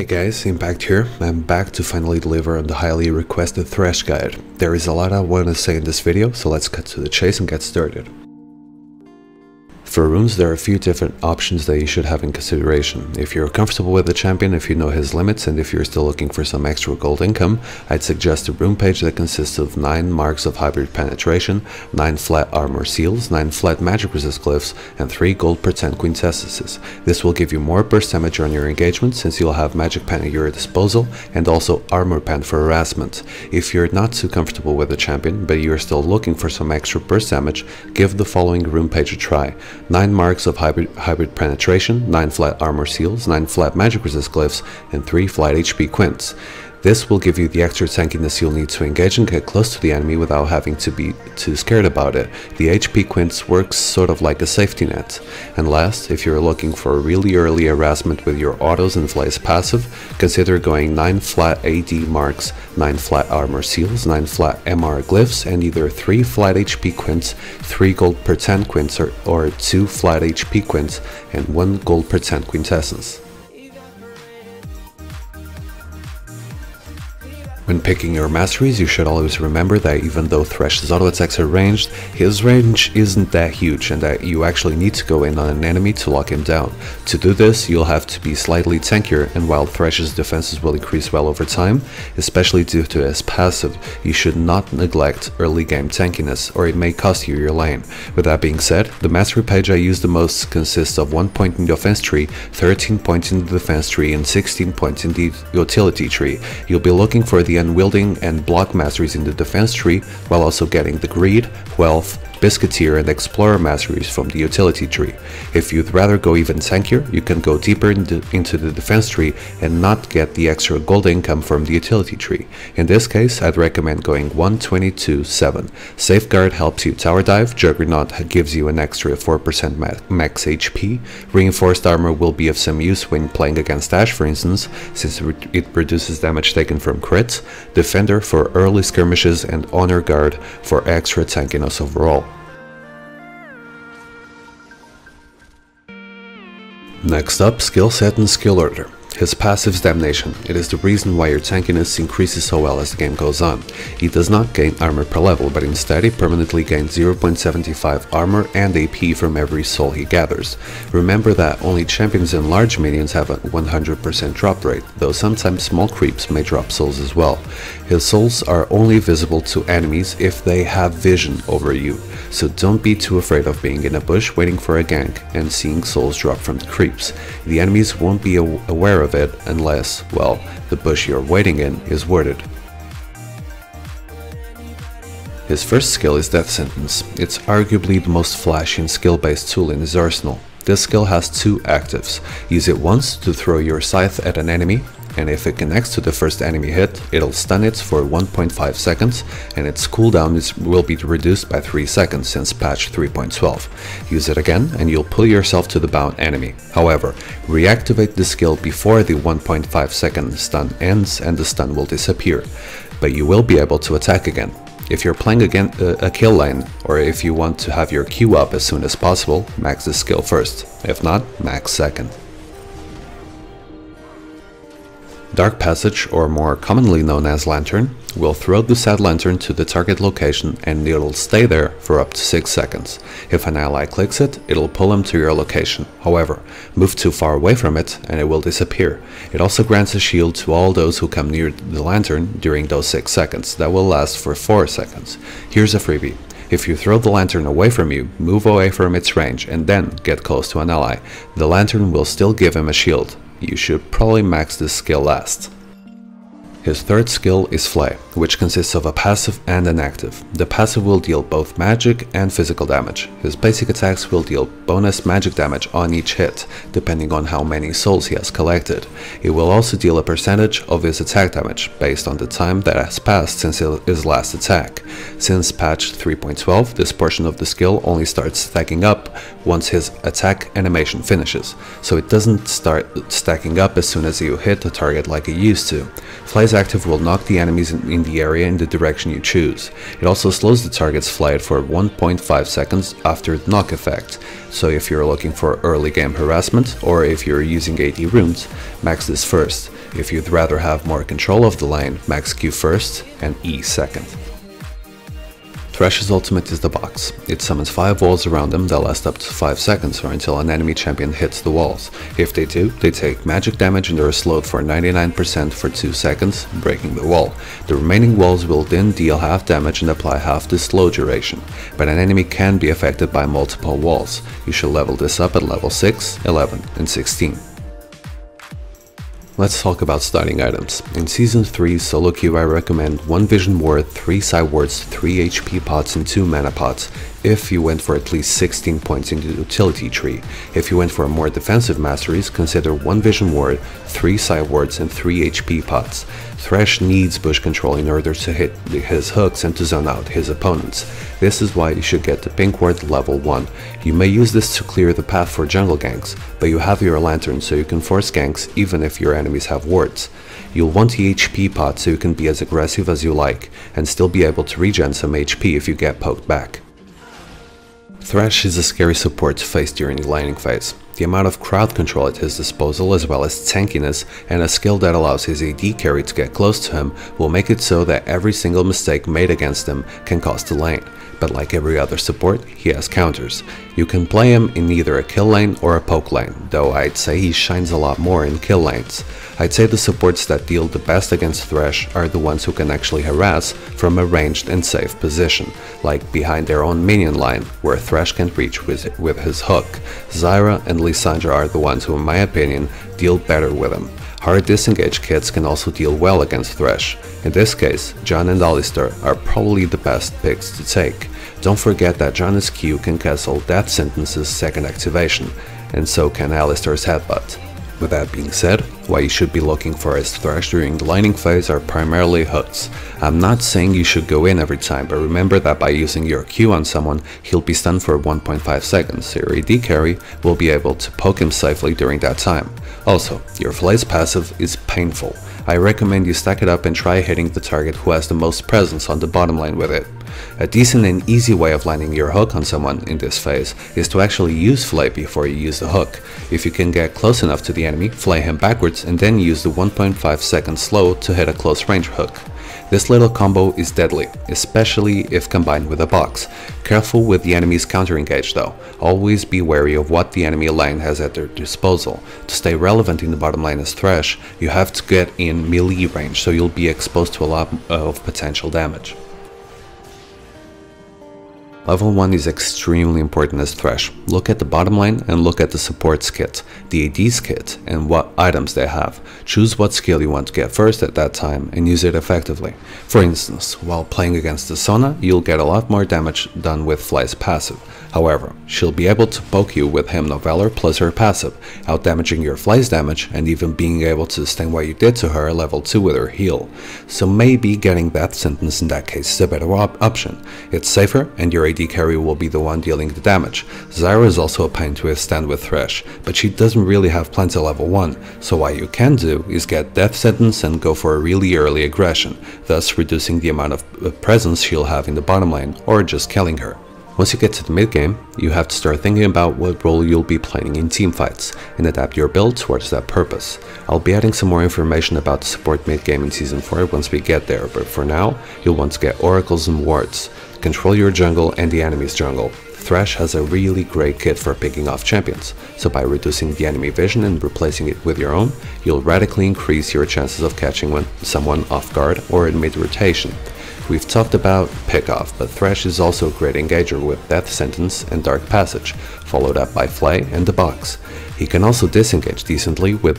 Hey guys, impaKt here. I'm back to finally deliver on the highly requested Thresh guide. There is a lot I want to say in this video, so let's cut to the chase and get started. For runes, there are a few different options that you should have in consideration. If you're comfortable with the champion, if you know his limits, and if you're still looking for some extra gold income, I'd suggest a rune page that consists of 9 marks of hybrid penetration, 9 flat armor seals, 9 flat magic resist glyphs, and 3 gold per 10 quintessences. This will give you more burst damage on your engagement since you'll have magic pen at your disposal and also armor pen for harassment. If you're not too comfortable with the champion, but you're still looking for some extra burst damage, give the following rune page a try. 9 marks of hybrid penetration, 9 flat armor seals, 9 flat magic resist glyphs, and 3 flat HP quints. This will give you the extra tankiness you'll need to engage and get close to the enemy without having to be too scared about it. The HP quints works sort of like a safety net. And last, if you're looking for a really early harassment with your autos and Flay's passive, consider going 9 flat AD marks, 9 flat armor seals, 9 flat MR glyphs, and either 3 flat HP quints, 3 gold per 10 quints, or 2 flat HP quints, and 1 gold per 10 quintessence. When picking your masteries, you should always remember that even though Thresh's auto attacks are ranged, his range isn't that huge and that you actually need to go in on an enemy to lock him down. To do this, you'll have to be slightly tankier, and while Thresh's defenses will increase well over time, especially due to his passive, you should not neglect early game tankiness or it may cost you your lane. With that being said, the mastery page I use the most consists of 1 point in the offense tree, 13 points in the defense tree, and 16 points in the utility tree. You'll be looking for the unwielding and block masteries in the defense tree, while also getting the greed, wealth, biscuiteer, and explorer masteries from the utility tree. If you'd rather go even tankier, you can go deeper into the defense tree and not get the extra gold income from the utility tree. In this case, I'd recommend going 1-22-7. Safeguard helps you tower dive, Juggernaut gives you an extra 4% max HP, Reinforced armor will be of some use when playing against Ashe, for instance, since it reduces damage taken from crits, Defender for early skirmishes, and Honor Guard for extra tankiness overall. Next up, skill set and skill order. His passive's Damnation. It is the reason why your tankiness increases so well as the game goes on. He does not gain armor per level, but instead he permanently gains 0.75 armor and AP from every soul he gathers. Remember that only champions and large minions have a 100% drop rate, though sometimes small creeps may drop souls as well. His souls are only visible to enemies if they have vision over you, so don't be too afraid of being in a bush waiting for a gank and seeing souls drop from the creeps. The enemies won't be aware of it unless, well, the bush you're waiting in is worded. His first skill is Death Sentence. It's arguably the most flashy and skill-based tool in his arsenal. This skill has 2 actives. Use it once to throw your scythe at an enemy, and if it connects to the first enemy hit, it'll stun it for 1.5 seconds, and its cooldown will be reduced by 3 seconds since patch 3.12. Use it again, and you'll pull yourself to the bound enemy. However, reactivate the skill before the 1.5 second stun ends, and the stun will disappear, but you will be able to attack again. If you're playing a kill lane, or if you want to have your Q up as soon as possible, max the skill first. If not, max second. Dark Passage, or more commonly known as Lantern, will throw the said lantern to the target location and it'll stay there for up to 6 seconds. If an ally clicks it, it'll pull him to your location. However, move too far away from it and it will disappear. It also grants a shield to all those who come near the lantern during those 6 seconds. That will last for 4 seconds. Here's a freebie. If you throw the lantern away from you, move away from its range and then get close to an ally. The lantern will still give him a shield. You should probably max this skill last. His third skill is Flay, which consists of a passive and an active. The passive will deal both magic and physical damage. His basic attacks will deal bonus magic damage on each hit, depending on how many souls he has collected. It will also deal a percentage of his attack damage, based on the time that has passed since his last attack. Since patch 3.12, this portion of the skill only starts stacking up once his attack animation finishes, so it doesn't start stacking up as soon as you hit the target like it used to. Flay's active will knock the enemies in the area in the direction you choose. It also slows the target's flight for 1.5 seconds after the knock effect, so if you're looking for early game harassment or if you're using AD runes, max this first. If you'd rather have more control of the lane, max Q first and E second. Thresh's ultimate is the box. It summons 5 walls around them that last up to 5 seconds or until an enemy champion hits the walls. If they do, they take magic damage and are slowed for 99% for 2 seconds, breaking the wall. The remaining walls will then deal half damage and apply half the slow duration, but an enemy can be affected by multiple walls. You should level this up at level 6, 11 and 16. Let's talk about starting items. In Season 3 solo queue I recommend 1 Vision Ward, 3 Side Wards, 3 HP pots and 2 mana pots if you went for at least 16 points in the utility tree. If you went for more defensive masteries, consider 1 Vision Ward, 3 Side Wards and 3 HP pots. Thresh needs bush control in order to hit his hooks and to zone out his opponents. This is why you should get the pink ward level 1. You may use this to clear the path for jungle ganks, but you have your lantern so you can force ganks even if your enemies have wards. You'll want the HP pot so you can be as aggressive as you like, and still be able to regen some HP if you get poked back. Thresh is a scary support to face during the laning phase. The amount of crowd control at his disposal, as well as tankiness and a skill that allows his AD carry to get close to him, will make it so that every single mistake made against him can cost a lane. But like every other support, he has counters. You can play him in either a kill lane or a poke lane, though I'd say he shines a lot more in kill lanes. I'd say the supports that deal the best against Thresh are the ones who can actually harass from a ranged and safe position, like behind their own minion line, where Thresh can reach with his hook. Zyra and Lissandra are the ones who, in my opinion, deal better with him. Hard disengage kits can also deal well against Thresh. In this case, John and Alistar are probably the best picks to take. Don't forget that John's Q can cancel Death Sentence's second activation, and so can Alistar's Headbutt. With that being said, what you should be looking for as Thresh during the laning phase are primarily hooks. I'm not saying you should go in every time, but remember that by using your Q on someone, he'll be stunned for 1.5 seconds, so your AD carry will be able to poke him safely during that time. Also, your Flay's passive is painful. I recommend you stack it up and try hitting the target who has the most presence on the bottom lane with it. A decent and easy way of landing your hook on someone in this phase is to actually use Flay before you use the hook. If you can get close enough to the enemy, Flay him backwards and then use the 1.5 second slow to hit a close range hook. This little combo is deadly, especially if combined with a box. Careful with the enemy's counter engage though. Always be wary of what the enemy lane has at their disposal. To stay relevant in the bottom lane as Thresh, you have to get in melee range, so you'll be exposed to a lot of potential damage. Level 1 is extremely important as Thresh. Look at the bottom lane and look at the support's kit, the AD's kit, and what items they have. Choose what skill you want to get first at that time and use it effectively. For instance, while playing against the Sona, you'll get a lot more damage done with Flay's passive. However, she'll be able to poke you with Hymn of Valor plus her passive, outdamaging your Flay's damage and even being able to sustain what you did to her at level 2 with her heal. So maybe getting Death Sentence in that case is a better option. It's safer and your AD carry will be the one dealing the damage. Zyra is also a pain to withstand with Thresh, but she doesn't really have plenty level 1, so what you can do is get Death Sentence and go for a really early aggression, thus reducing the amount of presence she'll have in the bottom lane, or just killing her. Once you get to the mid game, you have to start thinking about what role you'll be playing in teamfights, and adapt your build towards that purpose. I'll be adding some more information about the support mid game in Season 4 once we get there, but for now, you'll want to get oracles and wards. Control your jungle and the enemy's jungle. Thresh has a really great kit for picking off champions, so by reducing the enemy vision and replacing it with your own, you'll radically increase your chances of catching someone off guard or in mid-rotation. We've talked about pick-off, but Thresh is also a great engager with Death Sentence and Dark Passage, followed up by Flay and the box. He can also disengage decently with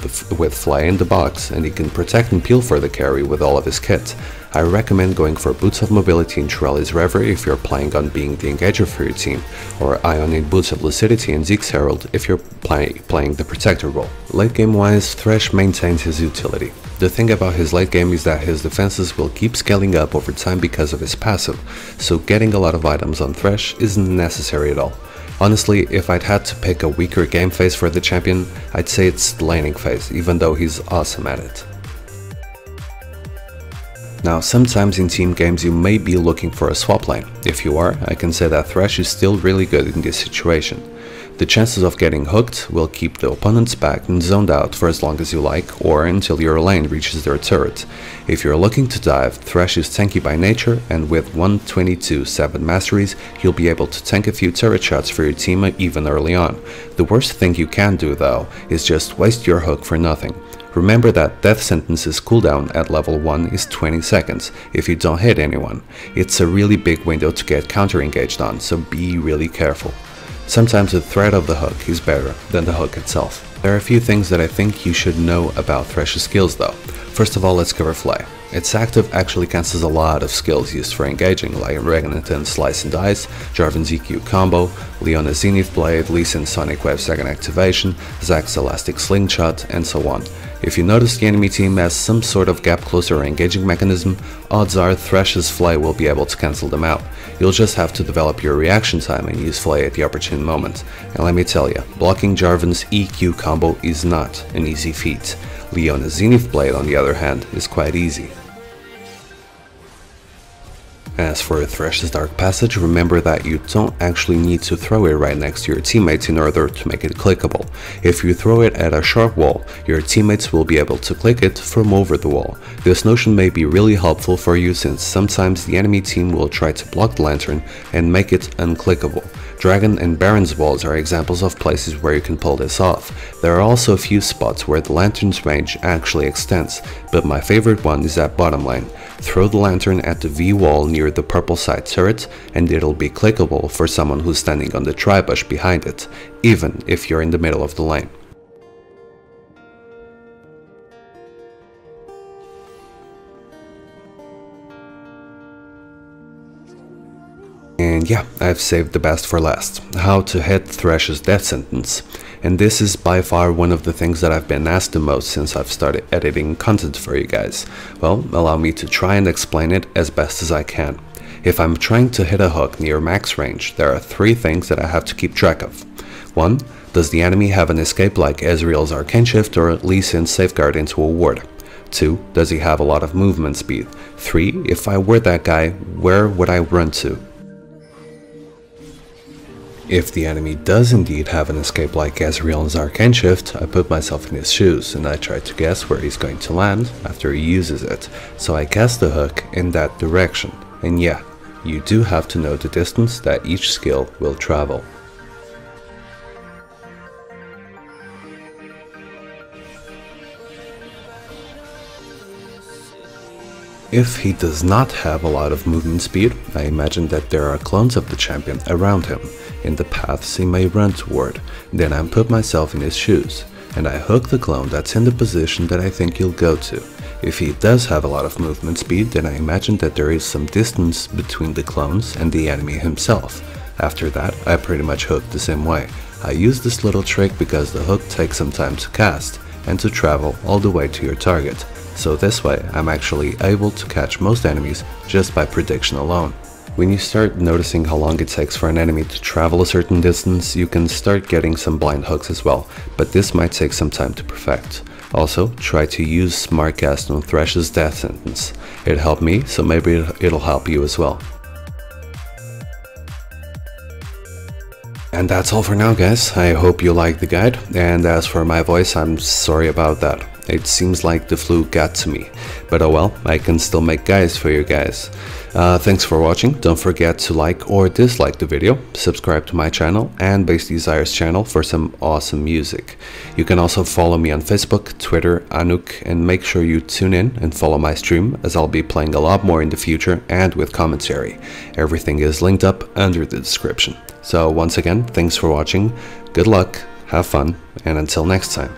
Flay and the box, and he can protect and peel for the carry with all of his kit. I recommend going for Boots of Mobility and Trellis Rever if you're planning on being the engager for your team, or Ion in Boots of Lucidity and Zeke's Herald if you're playing the protector role. Late game wise, Thresh maintains his utility. The thing about his late game is that his defenses will keep scaling up over time because of his passive, so getting a lot of items on Thresh isn't necessary at all. Honestly, if I'd had to pick a weaker game phase for the champion, I'd say it's the laning phase, even though he's awesome at it. Now, sometimes in team games you may be looking for a swap lane. If you are, I can say that Thresh is still really good in this situation. The chances of getting hooked will keep the opponents back and zoned out for as long as you like, or until your lane reaches their turret. If you're looking to dive, Thresh is tanky by nature, and with 122-7 masteries, you'll be able to tank a few turret shots for your team even early on. The worst thing you can do though, is just waste your hook for nothing. Remember that death sentence's cooldown at level 1 is 20 seconds if you don't hit anyone. It's a really big window to get counter-engaged on, so be really careful. Sometimes the threat of the hook is better than the hook itself. There are a few things that I think you should know about Thresh's skills though. First of all, let's cover Fly. Its active actually cancels a lot of skills used for engaging, like Regnanton's Slice and Dice, Jarvan's EQ combo, Leona's Zenith Blade, Lee Sin's Sonic Wave second activation, Zack's Elastic Slingshot, and so on. If you notice the enemy team has some sort of gap closer or engaging mechanism, odds are Thresh's Flay will be able to cancel them out. You'll just have to develop your reaction time and use Flay at the opportune moment. And let me tell you, blocking Jarvan's EQ combo is not an easy feat. Leona's Zenith Blade, on the other hand, is quite easy. As for Thresh's Dark Passage, remember that you don't actually need to throw it right next to your teammates in order to make it clickable. If you throw it at a sharp wall, your teammates will be able to click it from over the wall. This notion may be really helpful for you since sometimes the enemy team will try to block the lantern and make it unclickable. Dragon and Baron's walls are examples of places where you can pull this off. There are also a few spots where the lantern's range actually extends, but my favorite one is at bottom lane. Throw the lantern at the V wall near the purple side turret and it'll be clickable for someone who's standing on the tri-bush behind it, even if you're in the middle of the lane. And yeah, I've saved the best for last, how to hit Thresh's death sentence. And this is by far one of the things that I've been asked the most since I've started editing content for you guys. Well, allow me to try and explain it as best as I can. If I'm trying to hit a hook near max range, there are 3 things that I have to keep track of. 1. Does the enemy have an escape like Ezreal's Arcane Shift or Lee Sin's Safeguard into a ward? 2. Does he have a lot of movement speed? 3. If I were that guy, where would I run to? If the enemy does indeed have an escape like Ezreal's Arcane Shift, I put myself in his shoes and I try to guess where he's going to land after he uses it, so I cast the hook in that direction. And yeah, you do have to know the distance that each skill will travel. If he does not have a lot of movement speed, I imagine that there are clones of the champion around him, in the paths he may run toward. Then I put myself in his shoes, and I hook the clone that's in the position that I think he'll go to. If he does have a lot of movement speed, then I imagine that there is some distance between the clones and the enemy himself. After that, I pretty much hook the same way. I use this little trick because the hook takes some time to cast, and to travel all the way to your target. So this way, I'm actually able to catch most enemies just by prediction alone. When you start noticing how long it takes for an enemy to travel a certain distance, you can start getting some blind hooks as well, but this might take some time to perfect. Also, try to use Smartcast on Thresh's death sentence. It helped me, so maybe it'll help you as well. And that's all for now, guys. I hope you liked the guide, and as for my voice, I'm sorry about that. It seems like the flu got to me, but oh well, I can still make guides for you guys. Thanks for watching. Don't forget to like or dislike the video, subscribe to my channel and Base Desire's channel for some awesome music. You can also follow me on Facebook, Twitter, Anuk, and make sure you tune in and follow my stream, as I'll be playing a lot more in the future and with commentary. Everything is linked up under the description. So once again, thanks for watching, good luck, have fun, and until next time.